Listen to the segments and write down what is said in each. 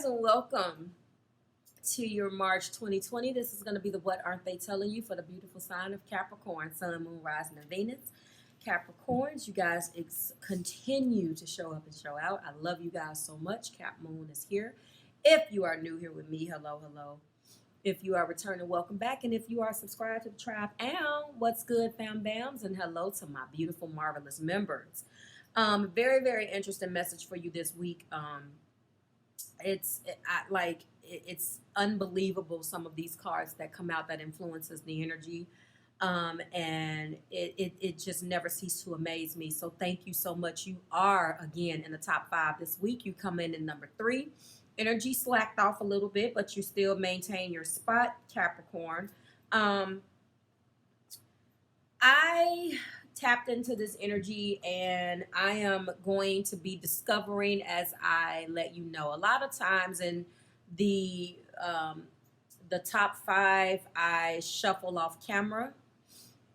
and welcome to your March 2020. This is going to be the What Aren't They Telling You for the beautiful sign of Capricorn, Sun, Moon, Rising, and Venus. Capricorns, you guys continue to show up and show out. I love you guys so much. Cap Moon is here. If you are new here with me, hello, hello. If you are returning, welcome back. And if you are subscribed to the tribe, what's good, fam bams? And hello to my beautiful, marvelous members. Very, very interesting message for you this week. It's unbelievable, some of these cards that come out that influences the energy. And it just never ceases to amaze me. So thank you so much. You are, again, in the top 5 this week. You come in number 3. Energy slacked off a little bit, but you still maintain your spot, Capricorn. I tapped into this energy, and I am going to be discovering as I let you know. A lot of times in the top 5, I shuffle off camera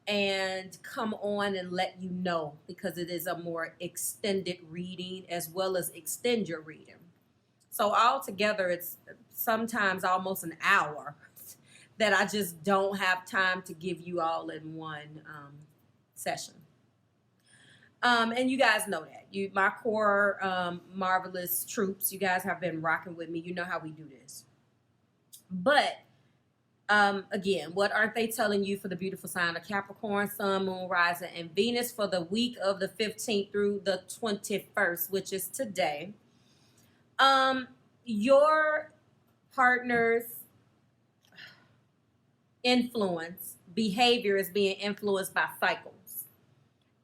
and come on and let you know, because it is a more extended reading as well as extend your reading. So altogether, it's sometimes almost an hour that I just don't have time to give you all in one session. And you guys know that. My core marvelous troops, you guys have been rocking with me. You know how we do this. But again, what aren't they telling you for the beautiful sign of Capricorn, Sun, Moon, Rising, and Venus for the week of the 15th through the 21st, which is today? Your partner's influence, behavior is being influenced by cycles.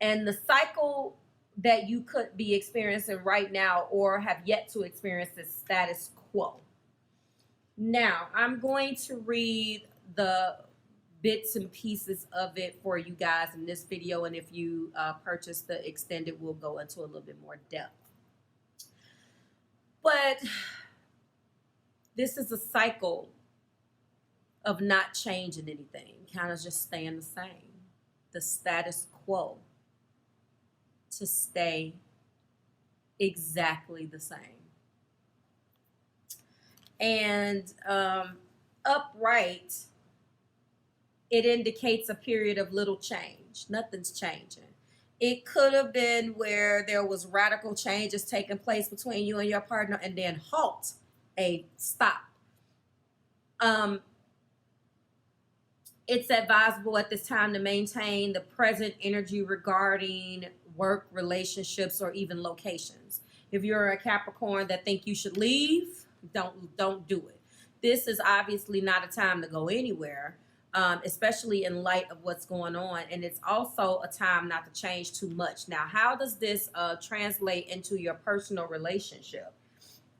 And the cycle that you could be experiencing right now or have yet to experience is status quo. Now, I'm going to read the bits and pieces of it for you guys in this video. And if you purchase the extended, we'll go into a little bit more depth. But this is a cycle of not changing anything, kind of just staying the same. The status quo, to stay exactly the same. And upright, it indicates a period of little change. Nothing's changing. It could have been where there was radical changes taking place between you and your partner, and then halt, a stop. It's advisable at this time to maintain the present energy regarding work, relationships, or even locations. If you're a Capricorn that think you should leave, don't do it. This is obviously not a time to go anywhere. Especially in light of what's going on. And it's also a time not to change too much. Now, how does this translate into your personal relationship?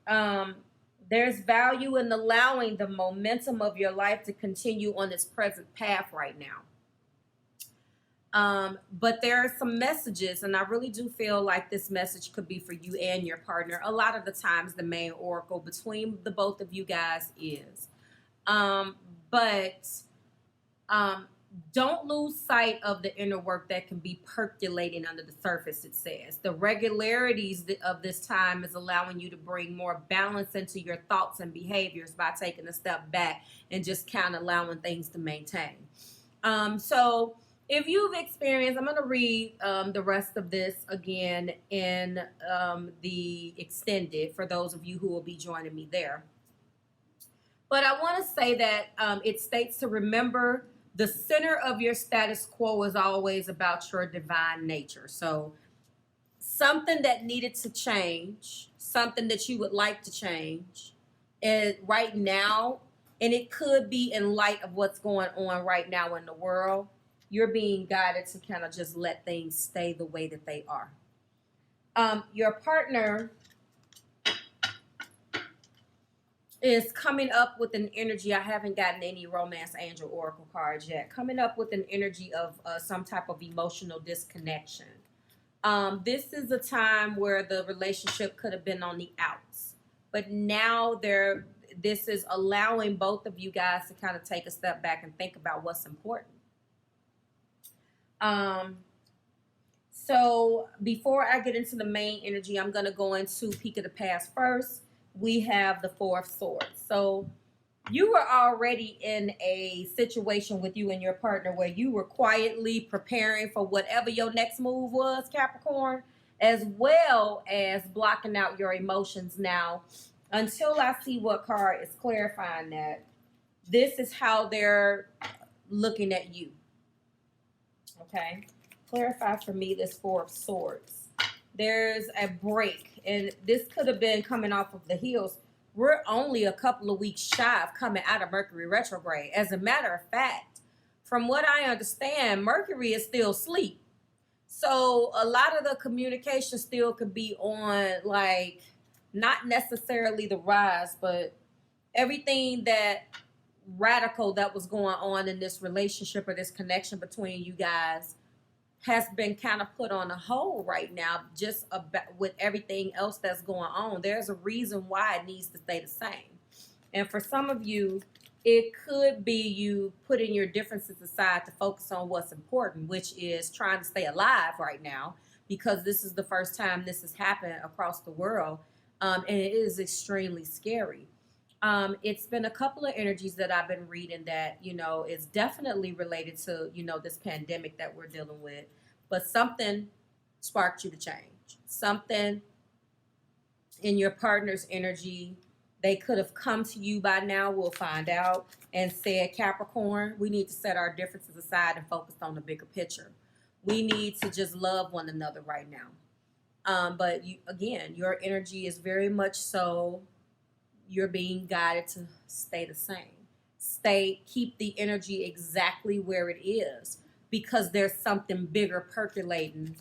There's value in allowing the momentum of your life to continue on its present path right now. But there are some messages, and I really do feel like this message could be for you and your partner. A lot of the times the main oracle between the both of you guys is. Don't lose sight of the inner work that can be percolating under the surface, it says. The regularities of this time is allowing you to bring more balance into your thoughts and behaviors by taking a step back and just kind of allowing things to maintain. So if you've experienced, I'm going to read the rest of this again in the extended for those of you who will be joining me there. But I want to say that it states to remember the center of your status quo is always about your divine nature. So something that needed to change, something that you would like to change right now, and it could be in light of what's going on right now in the world, you're being guided to kind of just let things stay the way that they are. Your partner is coming up with an energy. I haven't gotten any romance angel oracle cards yet. Coming up with an energy of some type of emotional disconnection. This is a time where the relationship could have been on the outs, but now this is allowing both of you guys to kind of take a step back and think about what's important. So before I get into the main energy, I'm going to go into Peek of the Past first. we have the Four of Swords. So you were already in a situation with you and your partner where you were quietly preparing for whatever your next move was, Capricorn, as well as blocking out your emotions. Now, until I see what card is clarifying that, this is how they're looking at you. Okay? Clarify for me this Four of Swords. There's a break, and this could have been coming off of the heels. We're only a couple of weeks shy of coming out of Mercury retrograde. As a matter of fact, from what I understand, Mercury is still asleep. So a lot of the communication still could be on, like, not necessarily the rise, but everything that radical that was going on in this relationship or this connection between you guys has been kind of put on a hold right now, just about with everything else that's going on. There's a reason why it needs to stay the same. And for some of you, it could be you putting your differences aside to focus on what's important, which is trying to stay alive right now, because this is the first time this has happened across the world. And it is extremely scary. It's been a couple of energies that I've been reading that, you know, is definitely related to, you know, this pandemic that we're dealing with. But something sparked you to change. Something in your partner's energy, they could have come to you by now, we'll find out, and said, Capricorn, we need to set our differences aside and focus on the bigger picture. We need to just love one another right now. But you, again, your energy is very much so, you're being guided to stay the same. Keep the energy exactly where it is, because there's something bigger percolating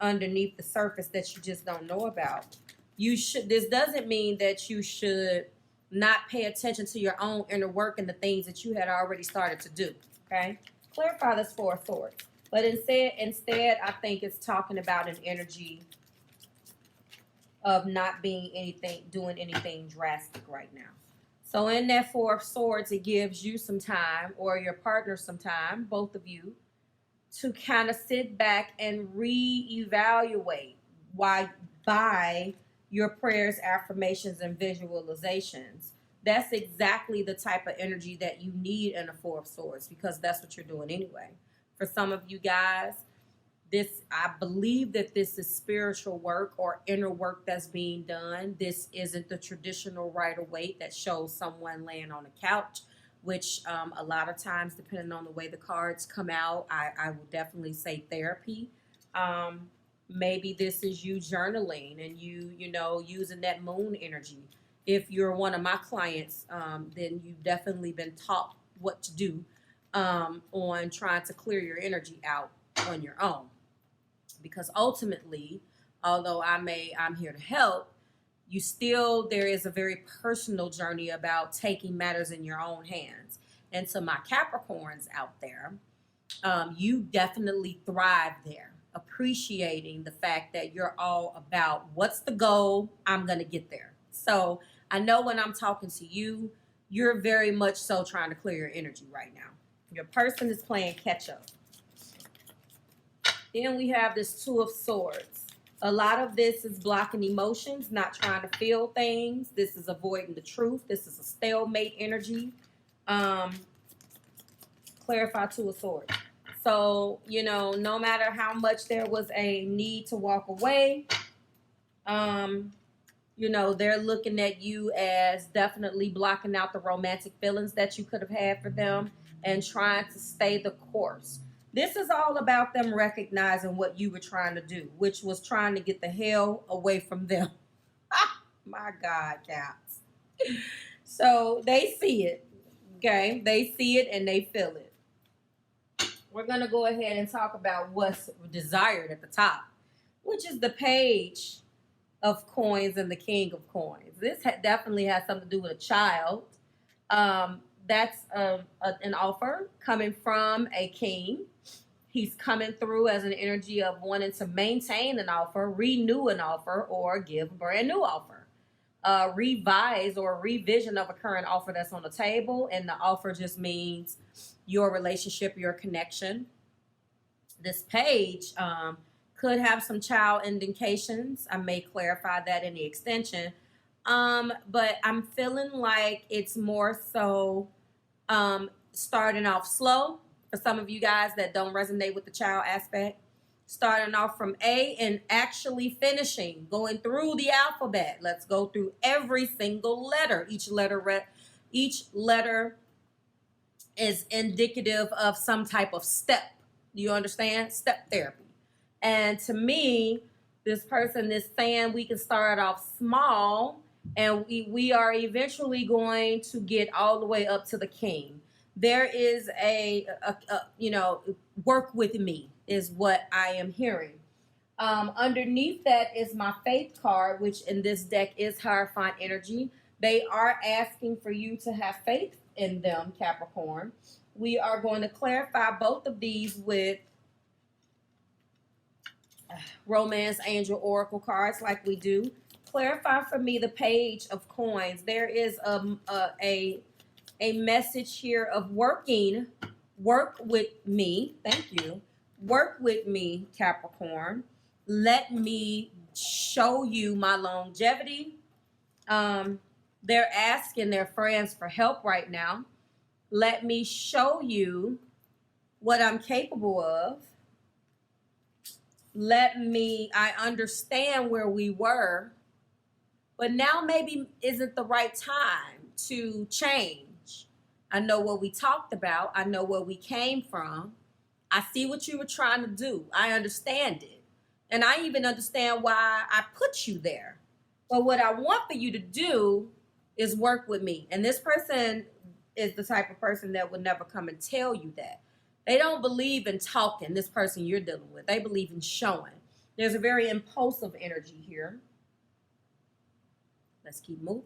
underneath the surface that you just don't know about. This doesn't mean that you should not pay attention to your own inner work and the things that you had already started to do. Okay? Clarify this Four of Swords. But instead, I think it's talking about an energy of not doing anything drastic right now. So in that Four of Swords, it gives you some time, or your partner some time, both of you, to kind of sit back and reevaluate by your prayers, affirmations, and visualizations. That's exactly the type of energy that you need in a Four of Swords, because that's what you're doing anyway. For some of you guys, I believe that this is spiritual work or inner work that's being done. This isn't the traditional Rider-Waite that shows someone laying on a couch, which a lot of times, depending on the way the cards come out, I will definitely say therapy. Maybe this is you journaling and you know, using that moon energy. If you're one of my clients, then you've definitely been taught what to do on trying to clear your energy out on your own. Because ultimately, although I'm here to help, there is a very personal journey about taking matters in your own hands. And to my Capricorns out there, you definitely thrive there, appreciating the fact that you're all about what's the goal, I'm going to get there. So I know when I'm talking to you, you're very much so trying to clear your energy right now. Your person is playing catch up. Then we have this Two of Swords. A lot of this is blocking emotions, not trying to feel things. This is avoiding the truth. This is a stalemate energy. Clarify Two of Swords. So, you know, no matter how much there was a need to walk away, you know, they're looking at you as definitely blocking out the romantic feelings that you could have had for them and trying to stay the course. This is all about them recognizing what you were trying to do, which was trying to get the hell away from them. My God, Caps. So they see it, okay? They see it and they feel it. We're going to go ahead and talk about what's desired at the top, which is the Page of Coins and the King of Coins. This definitely has something to do with a child. That's an offer coming from a king. He's coming through as an energy of wanting to maintain an offer, renew an offer, or give a brand new offer. Revise or revision of a current offer that's on the table. And the offer just means your relationship, your connection. This page could have some child indications. I may clarify that in the extension. But I'm feeling like it's more so starting off slow for some of you guys that don't resonate with the child aspect. Starting off from A and actually finishing, going through the alphabet. Let's go through every single letter. Each letter is indicative of some type of step. You understand? Step therapy. And to me, this person is saying we can start off small and we are eventually going to get all the way up to the king. There is a work with me is what I am hearing. Underneath that is my faith card, which in this deck is Hierophant energy. They are asking for you to have faith in them, Capricorn. We are going to clarify both of these with Romance Angel Oracle cards like we do. Clarify for me the Page of Coins. There is a message here of work with me. Thank you. Work with me, Capricorn. Let me show you my longevity. They're asking their friends for help right now. Let me show you what I'm capable of. I understand where we were, but now maybe isn't the right time to change. I know what we talked about. I know where we came from. I see what you were trying to do. I understand it. And I even understand why I put you there. But what I want for you to do is work with me. And this person is the type of person that would never come and tell you that. They don't believe in talking, this person you're dealing with. They believe in showing. There's a very impulsive energy here. Let's keep moving.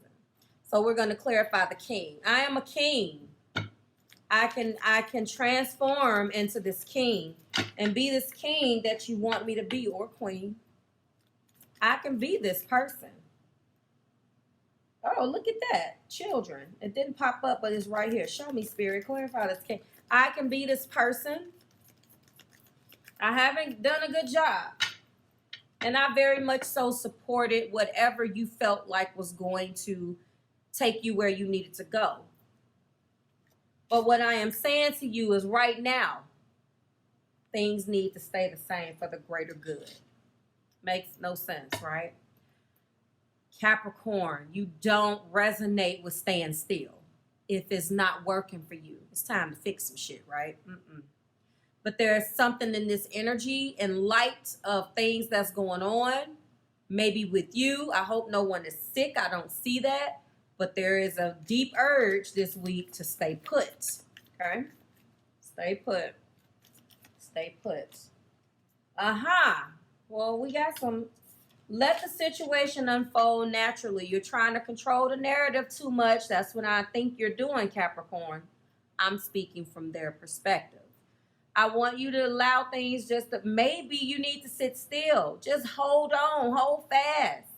So we're going to clarify the king. I am a king. I can transform into this king and be this king that you want me to be, or queen. I can be this person. Oh, look at that. Children. It didn't pop up, but it's right here. Show me, Spirit. Clarify this king. I can be this person. I haven't done a good job. And I very much so supported whatever you felt like was going to take you where you needed to go. But what I am saying to you is right now, things need to stay the same for the greater good. Makes no sense, right? Capricorn, you don't resonate with staying still. If it's not working for you, it's time to fix some shit, right? But there's something in this energy in light of things that's going on, maybe with you. I hope no one is sick. I don't see that. But there is a deep urge this week to stay put, okay? Stay put. Stay put. Well, we got some. Let the situation unfold naturally. You're trying to control the narrative too much. That's what I think you're doing, Capricorn. I'm speaking from their perspective. I want you to allow things maybe you need to sit still. Just hold on, hold fast.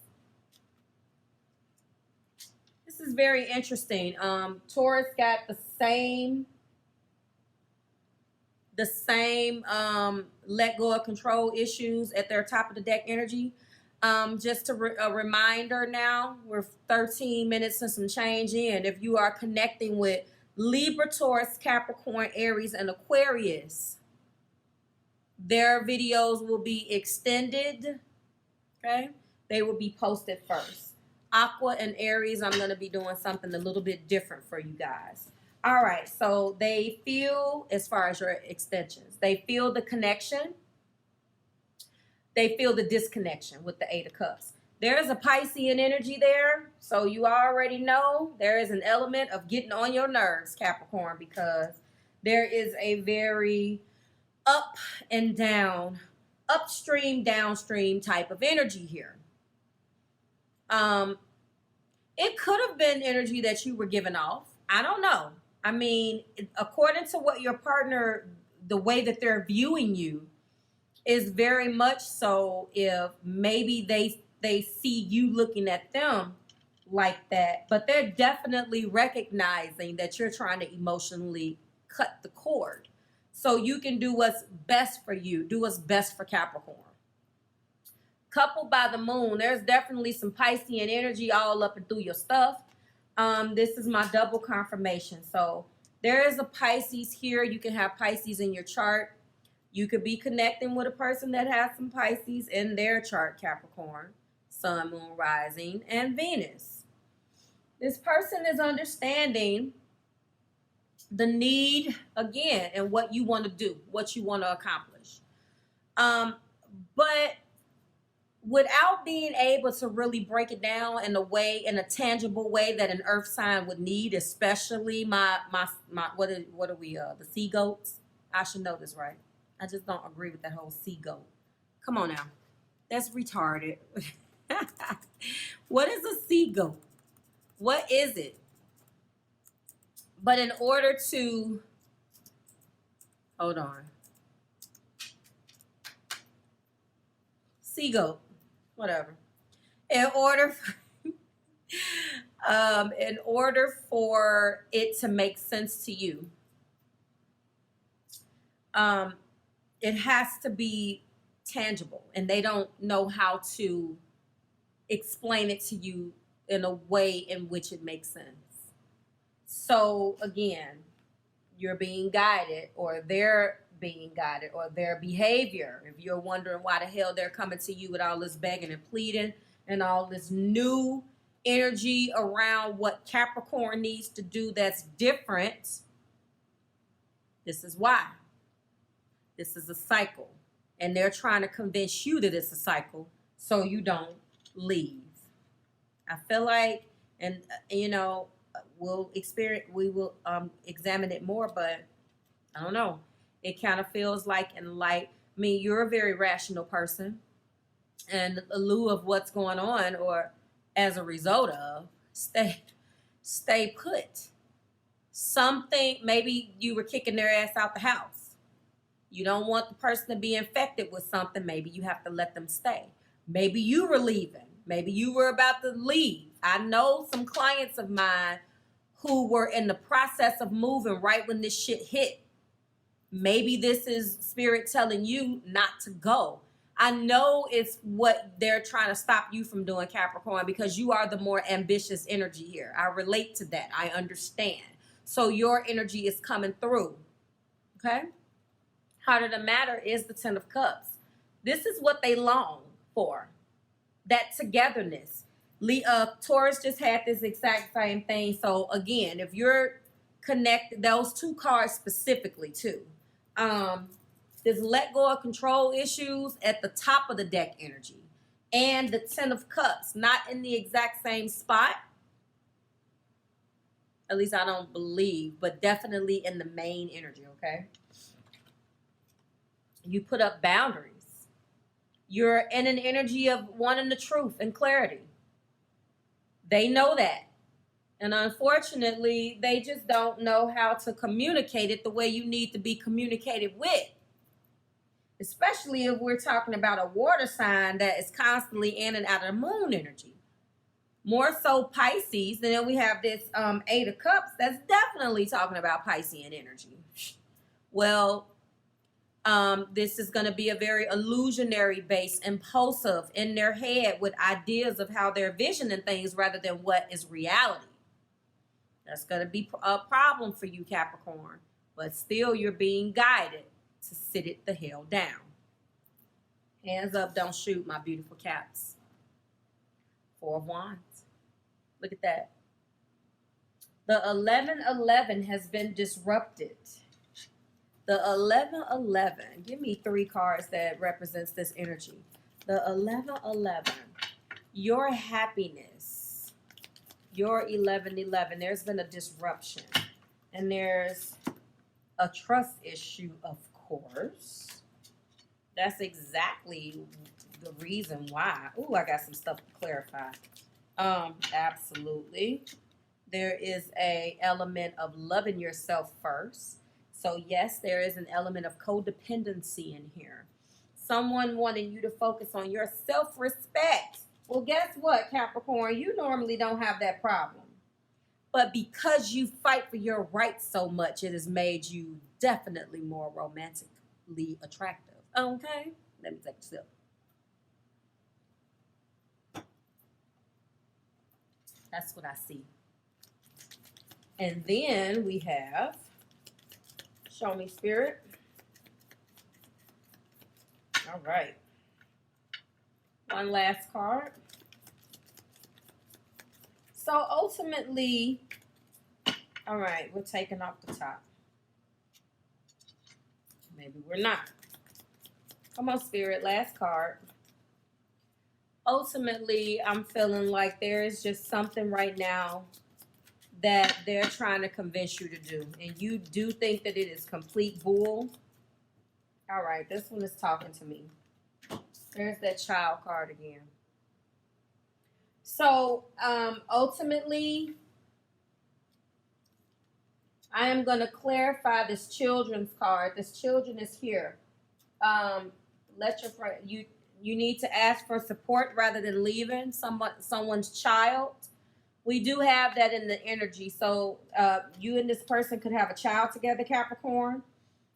This is very interesting. Taurus got the same let go of control issues at their top of the deck energy. Just a reminder now, we're 13 minutes and some change in. If you are connecting with Libra, Taurus, Capricorn, Aries, and Aquarius, their videos will be extended, okay? They will be posted first. Aqua and Aries, I'm going to be doing something a little bit different for you guys. All right, so they feel, as far as your extensions, they feel the connection. They feel the disconnection with the Eight of Cups. There is a Piscean energy there, so you already know there is an element of getting on your nerves, Capricorn, because there is a very up and down, upstream, downstream type of energy here. It could have been energy that you were giving off. I don't know. I mean, according to what your partner, the way that they're viewing you is very much so if maybe they see you looking at them like that, but they're definitely recognizing that you're trying to emotionally cut the cord so you can do what's best for you, do what's best for Capricorn. coupled by the moon. There's definitely some Piscean energy all up and through your stuff. This is my double confirmation. So there is a Pisces here. You can have Pisces in your chart. You could be connecting with a person that has some Pisces in their chart, Capricorn, Sun, Moon, Rising, and Venus. This person is understanding the need, again, and what you want to do, what you want to accomplish. But without being able to really break it down in a tangible way that an earth sign would need, especially what are we, the sea goats? I should know this, right? I just don't agree with that whole sea goat. Come on now. That's retarded. What is a sea goat? What is it? But in order to, hold on. Sea goat. Whatever. In order for it to make sense to you, it has to be tangible, and they don't know how to explain it to you in a way in which it makes sense. So again, you're being guided, or they're being guided, or their behavior. If you're wondering why the hell they're coming to you with all this begging and pleading and all this new energy around what Capricorn needs to do that's different, this is why. This is a cycle. And they're trying to convince you that it's a cycle so you don't leave. I feel like, and we will examine it more, but I don't know. It kind of feels like you're a very rational person, and in lieu of what's going on, or as a result of, stay put. Something, maybe you were kicking their ass out the house. You don't want the person to be infected with something. Maybe you have to let them stay. Maybe you were leaving. Maybe you were about to leave. I know some clients of mine who were in the process of moving right when this shit hit. Maybe this is spirit telling you not to go. I know it's what they're trying to stop you from doing, Capricorn, because you are the more ambitious energy here. I relate to that. I understand. So your energy is coming through. Okay? Heart of the matter is the Ten of Cups. This is what they long for. That togetherness. Taurus just had this exact same thing. So again, if you're connected, those two cards specifically too. There's let go of control issues at the top of the deck energy. And the Ten of Cups, not in the exact same spot. At least I don't believe, but definitely in the main energy, okay? You put up boundaries. You're in an energy of wanting the truth and clarity. They know that. And unfortunately, they just don't know how to communicate it the way you need to be communicated with. Especially if we're talking about a water sign that is constantly in and out of the moon energy. More so Pisces. And then we have this Eight of Cups that's definitely talking about Piscean energy. Well, this is going to be a very illusionary based, impulsive, in their head with ideas of how they're visioning things rather than what is reality. That's going to be a problem for you, Capricorn. But still, you're being guided to sit it the hell down. Hands up, don't shoot, my beautiful caps. Four of Wands. Look at that. The 11-11 has been disrupted. The 11-11. Give me 3 cards that represents this energy. The 11-11. Your happiness. Your 11-11. There's been a disruption. And there's a trust issue, of course. That's exactly the reason why. Ooh, I got some stuff to clarify. Absolutely. There is a element of loving yourself first. So yes, there is an element of codependency in here. Someone wanting you to focus on your self-respect. Well, guess what, Capricorn? You normally don't have that problem. But because you fight for your rights so much, it has made you definitely more romantically attractive. Okay? Let me take a sip. That's what I see. And then we have, show me spirit. All right. One last card. So ultimately, all right, we're taking off the top. Maybe we're not. Come on, spirit, last card. Ultimately, I'm feeling like there is just something right now that they're trying to convince you to do. And you do think that it is complete bull. All right, this one is talking to me. There's that child card again. So, ultimately, I am going to clarify this children's card. This children is here. Let your friend, you need to ask for support rather than leaving someone's child. We do have that in the energy. So you and this person could have a child together, Capricorn.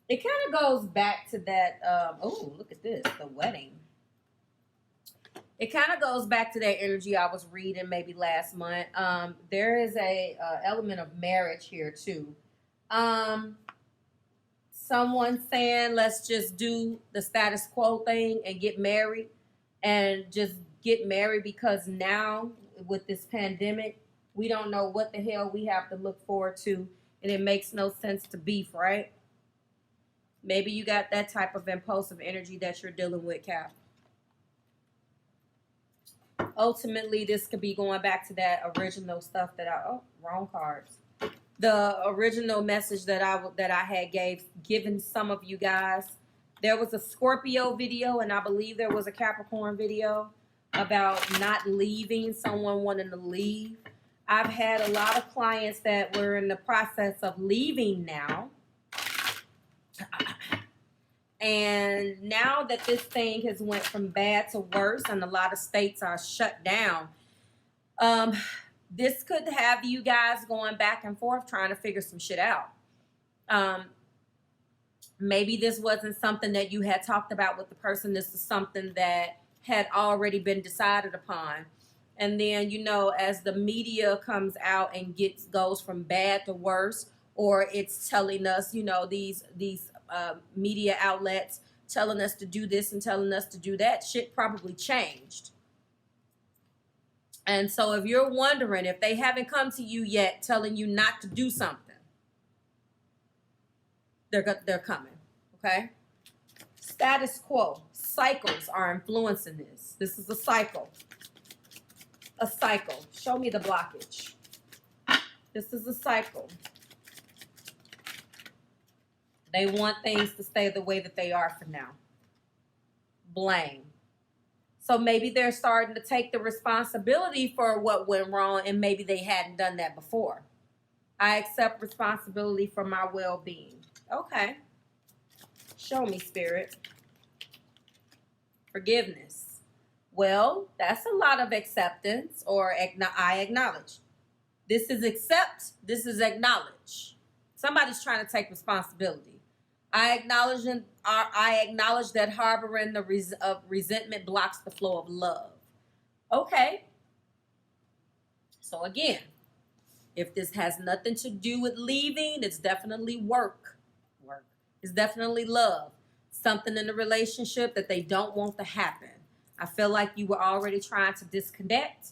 It kind of goes back to that. Oh, look at this, the wedding. It kind of goes back to that energy I was reading maybe last month. There is a element of marriage here too. Someone saying, let's just do the status quo thing and get married, and just get married because now with this pandemic, we don't know what the hell we have to look forward to, and it makes no sense to beef, right? Maybe you got that type of impulsive energy that you're dealing with, Cap. Ultimately, this could be going back to that original stuff that wrong cards. The original message that I had given some of you guys. There was a Scorpio video, and I believe there was a Capricorn video about not leaving, someone wanting to leave. I've had a lot of clients that were in the process of leaving now. And now that this thing has went from bad to worse and a lot of states are shut down, this could have you guys going back and forth trying to figure some shit out. Maybe this wasn't something that you had talked about with the person. This is something that had already been decided upon. And then, you know, as the media comes out and goes from bad to worse, or it's telling us, you know, these media outlets telling us to do this and telling us to do that, shit probably changed. And so if you're wondering if they haven't come to you yet telling you not to do something, they're coming, okay? Status quo. Cycles are influencing this. This is a cycle. A cycle. Show me the blockage. This is a cycle. They want things to stay the way that they are for now. Blame. So maybe they're starting to take the responsibility for what went wrong, and maybe they hadn't done that before. I accept responsibility for my well-being. Okay. Show me, Spirit. Forgiveness. Well, that's a lot of acceptance, or I acknowledge. This is accept. This is acknowledge. Somebody's trying to take responsibility. I acknowledge that harboring the resentment blocks the flow of love. Okay. So again, if this has nothing to do with leaving, it's definitely work. It's definitely love. Something in the relationship that they don't want to happen. I feel like you were already trying to disconnect.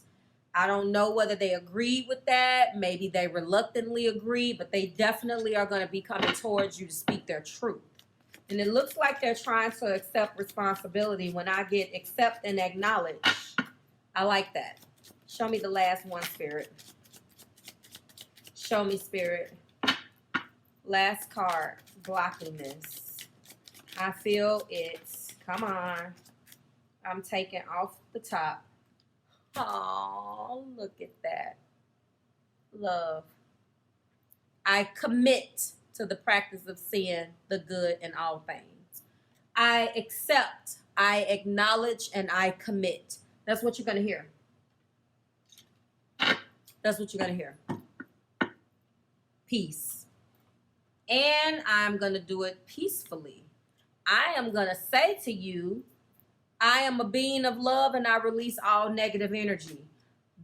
I don't know whether they agreed with that. Maybe they reluctantly agreed, but they definitely are going to be coming towards you to speak their truth. And it looks like they're trying to accept responsibility. When I get accept and acknowledge, I like that. Show me the last one, Spirit. Show me, Spirit. Last card, blocking this. I feel it's, come on. I'm taking off the top. Oh, look at that. Love. I commit to the practice of seeing the good in all things. I accept, I acknowledge, and I commit. That's what you're going to hear. That's what you're going to hear. Peace. And I'm going to do it peacefully. I am going to say to you, I am a being of love, and I release all negative energy.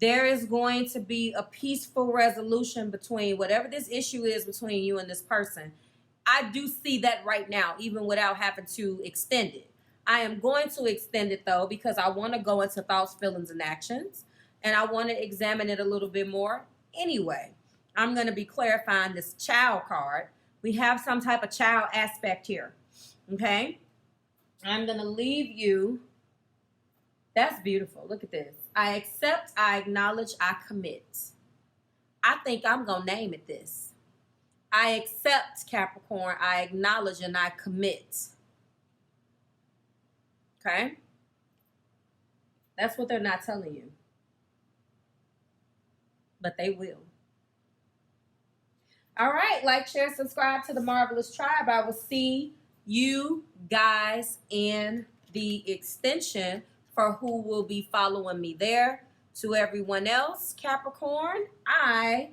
there is going to be a peaceful resolution between whatever this issue is between you and this person. I do see that right now, even without having to extend it. I am going to extend it, though, because I want to go into thoughts, feelings, and actions. And I want to examine it a little bit more anyway. I'm going to be clarifying this child card. We have some type of child aspect here. Okay? I'm going to leave you. That's beautiful. Look at this. I accept, I acknowledge, I commit. I think I'm going to name it this. I accept, Capricorn, I acknowledge, and I commit. Okay? That's what they're not telling you. But they will. All right. Like, share, subscribe to the Marvelous Tribe. I will see you guys in the extension for who will be following me there. To everyone else, Capricorn, I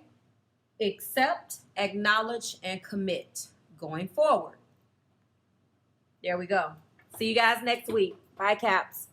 accept, acknowledge, and commit going forward. There we go. See you guys next week. Bye, Caps.